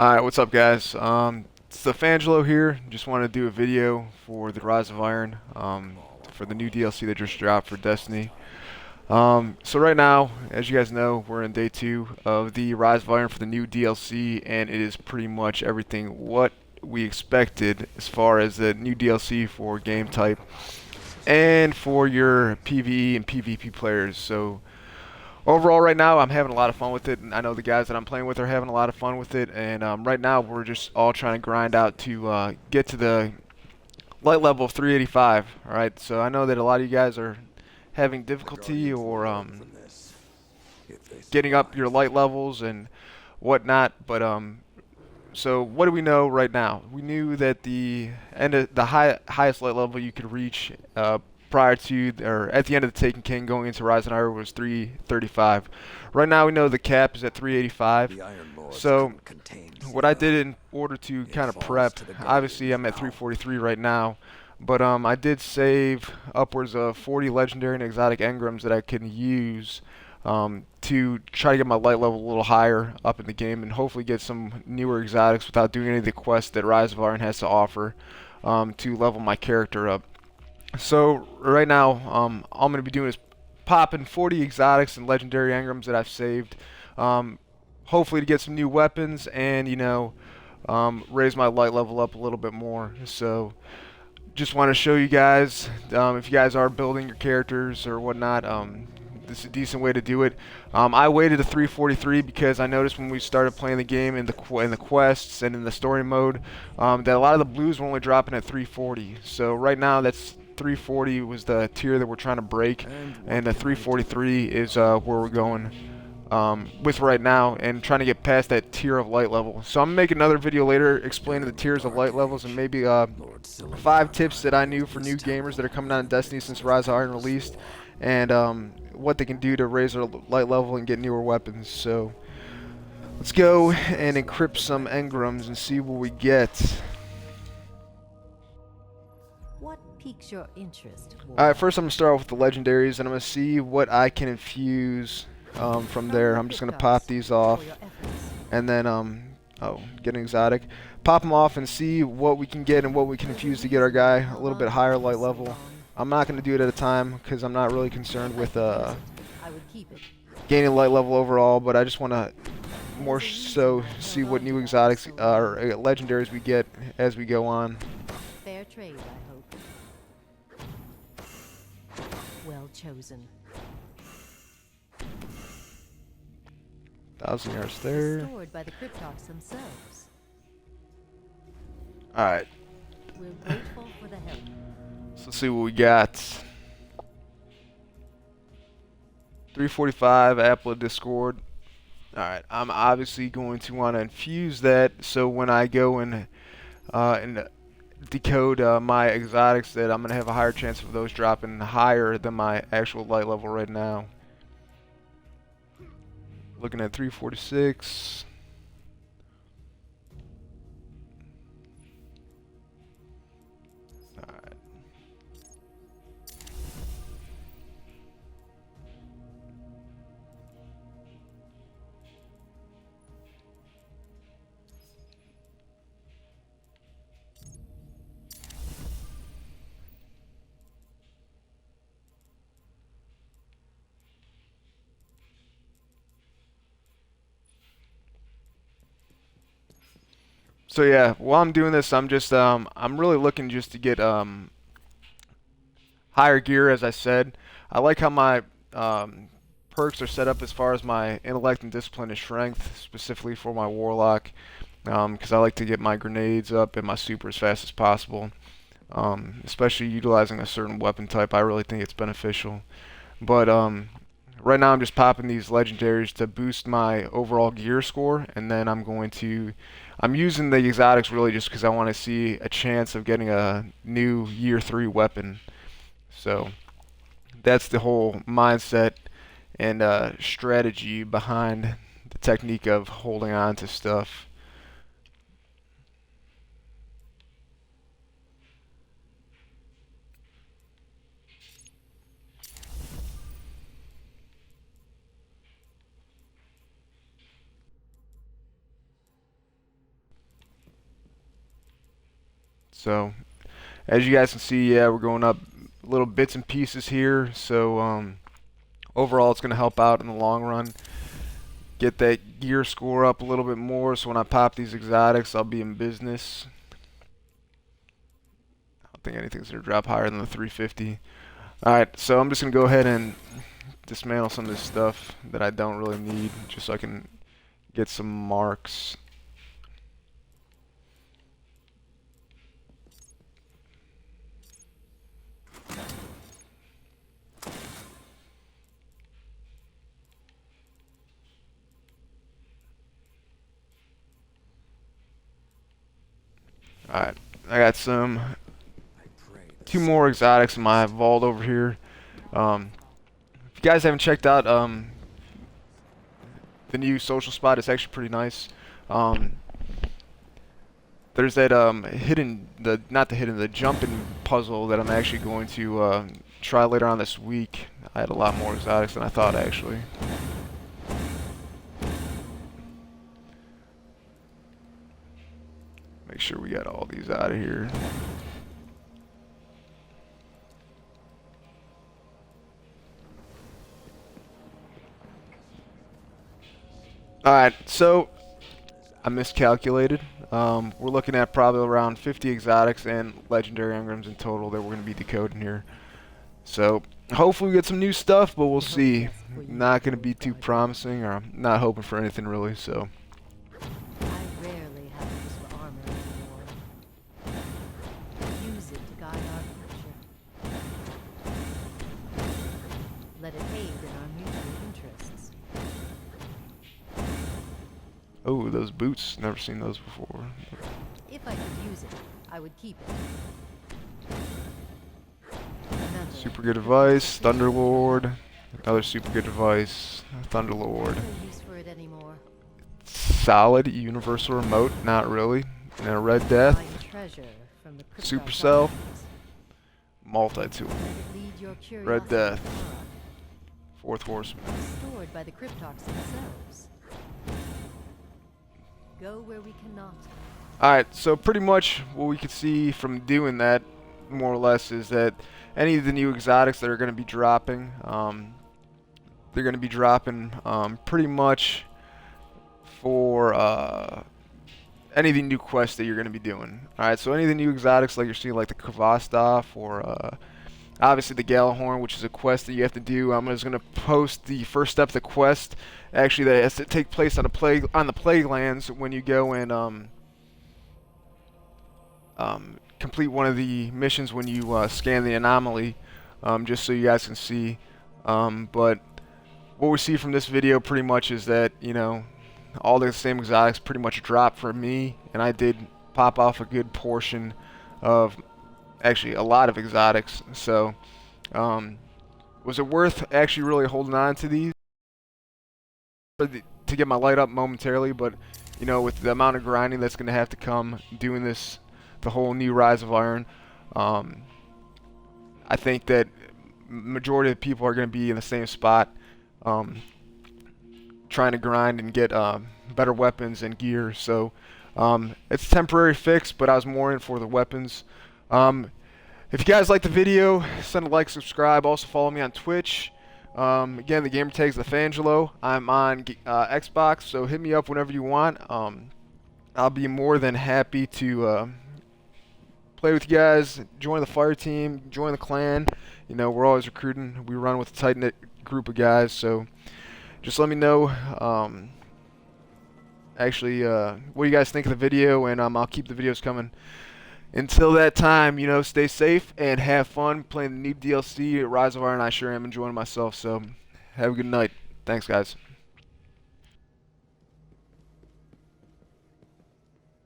Alright, what's up guys? It's the Fangelo here. Just wanted to do a video for the Rise of Iron, for the new DLC that just dropped for Destiny. So right now, as you guys know, we're in day 2 of the Rise of Iron for the new DLC, and it is pretty much everything what we expected as far as the new DLC for game type and for your PvE and PvP players. So overall, right now, I'm having a lot of fun with it, and I know the guys that I'm playing with are having a lot of fun with it. And right now, we're just all trying to grind out to get to the light level of 385. All right, so I know that a lot of you guys are having difficulty or getting up your light levels and whatnot. But so what do we know right now? We knew that the end of the highest light level you could reach prior to or at the end of the Taken King going into Rise and Iron was 335. Right now we know the cap is at 385. So what I did in order to kind of prep, obviously I'm at 343 right now, but I did save upwards of 40 legendary and exotic engrams that I can use to try to get my light level a little higher up in the game and hopefully get some newer exotics without doing any of the quests that Rise of Iron has to offer to level my character up. So right now, all I'm going to be doing is popping 40 exotics and legendary engrams that I've saved, hopefully to get some new weapons and, raise my light level up a little bit more. So just want to show you guys, if you guys are building your characters or whatnot, this is a decent way to do it. I waited to 343 because I noticed when we started playing the game in the quests and in the story mode that a lot of the blues were only dropping at 340. So right now that's 340 was the tier that we're trying to break, and the 343 is where we're going with right now and trying to get past that tier of light level. So I'm gonna make another video later explaining the tiers of light levels and maybe 5 tips that I knew for new gamers that are coming out in Destiny since Rise of Iron released, and what they can do to raise their light level and get newer weapons. So let's go and encrypt some engrams and see what we get. What piques your interest? Alright, first I'm going to start off with the legendaries, and I'm going to see what I can infuse from there. I'm just going to pop these off, and then, get an exotic. Pop them off and see what we can get and what we can infuse to get our guy a little bit higher light level. I'm not going to do it at a time because I'm not really concerned with gaining light level overall, but I just want to more so see what new exotics or legendaries we get as we go on. Fair trade, I hope. Well chosen. 1,000 yards there. Restored by the Cryptarchs themselves. Alright. We're grateful for the help. So let's see what we got. 345 Apple of Discord. Alright, I'm obviously going to want to infuse that so when I go and decode my exotics that I'm going to have a higher chance of those dropping higher than my actual light level right now. Looking at 346. Alright. So yeah, while I'm doing this, I'm just I'm really looking just to get higher gear, as I said. I like how my perks are set up as far as my intellect and discipline and strength, specifically for my warlock, because I like to get my grenades up and my super as fast as possible. Especially utilizing a certain weapon type, I really think it's beneficial. But right now I'm just popping these legendaries to boost my overall gear score, and then I'm using the exotics really just because I want to see a chance of getting a new year 3 weapon. So that's the whole mindset and strategy behind the technique of holding on to stuff. So as you guys can see, yeah, we're going up little bits and pieces here. So overall, it's going to help out in the long run. Get that gear score up a little bit more, so when I pop these exotics, I'll be in business. I don't think anything's going to drop higher than the 350. Alright, so I'm just going to go ahead and dismantle some of this stuff that I don't really need, just so I can get some marks. Alright, I got two more exotics in my vault over here. If you guys haven't checked out the new social spot, it's actually pretty nice. There's that the jumping puzzle that I'm actually going to try later on this week. I had a lot more exotics than I thought, actually. Make sure we got all these out of here. Alright, so I miscalculated. We're looking at probably around 50 exotics and legendary engrams in total that we're going to be decoding here. So hopefully we get some new stuff, but we'll see. Not going to be too promising, or I'm not hoping for anything really, so. I rarely have use for armor anymore. Use it to guide our future. Let it aid in our mutual interests. Oh, those boots. Never seen those before. If I could use it, I would keep it. Remember, Super good device. Thunderlord. Another super good device. Thunderlord. no use for it anymore. Solid universal remote. Not really. And a Red Death. Find treasure from the Supercell. Islands. Multi-tool. Let it lead your Red curiosity Death. far. Fourth Horseman. Stored by the Cryptox themselves. Go where we cannot. Alright, so pretty much what we can see from doing that, more or less, is that any of the new exotics that are going to be dropping, they're going to be dropping pretty much for any of the new quests that you're going to be doing. Alright, so any of the new exotics, like you're seeing, like the Kvastov, or obviously the Galahorn, which is a quest that you have to do. I'm just going to post the first step of the quest, actually, that has to take place on the plague lands when you go and complete one of the missions when you scan the anomaly, just so you guys can see. But what we see from this video pretty much is that, you know, all the same exotics pretty much dropped for me, and I did pop off a good portion of, actually a lot of exotics. So was it worth actually really holding on to these to get my light up momentarily? But you know, with the amount of grinding that's going to have to come doing this, the whole new Rise of Iron, I think that majority of the people are going to be in the same spot, trying to grind and get better weapons and gear. So it's a temporary fix, but I was more in for the weapons. If you guys like the video, send a like, subscribe. Also follow me on Twitch. Again, the gamer tag's LaFangelo. I'm on Xbox, so hit me up whenever you want. I'll be more than happy to play with you guys, join the fire team, join the clan. You know, we're always recruiting. We run with a tight-knit group of guys, so just let me know what you guys think of the video, and I'll keep the videos coming. Until that time, you know, stay safe and have fun playing the new DLC, Rise of Iron. I sure am enjoying myself, so have a good night. Thanks, guys.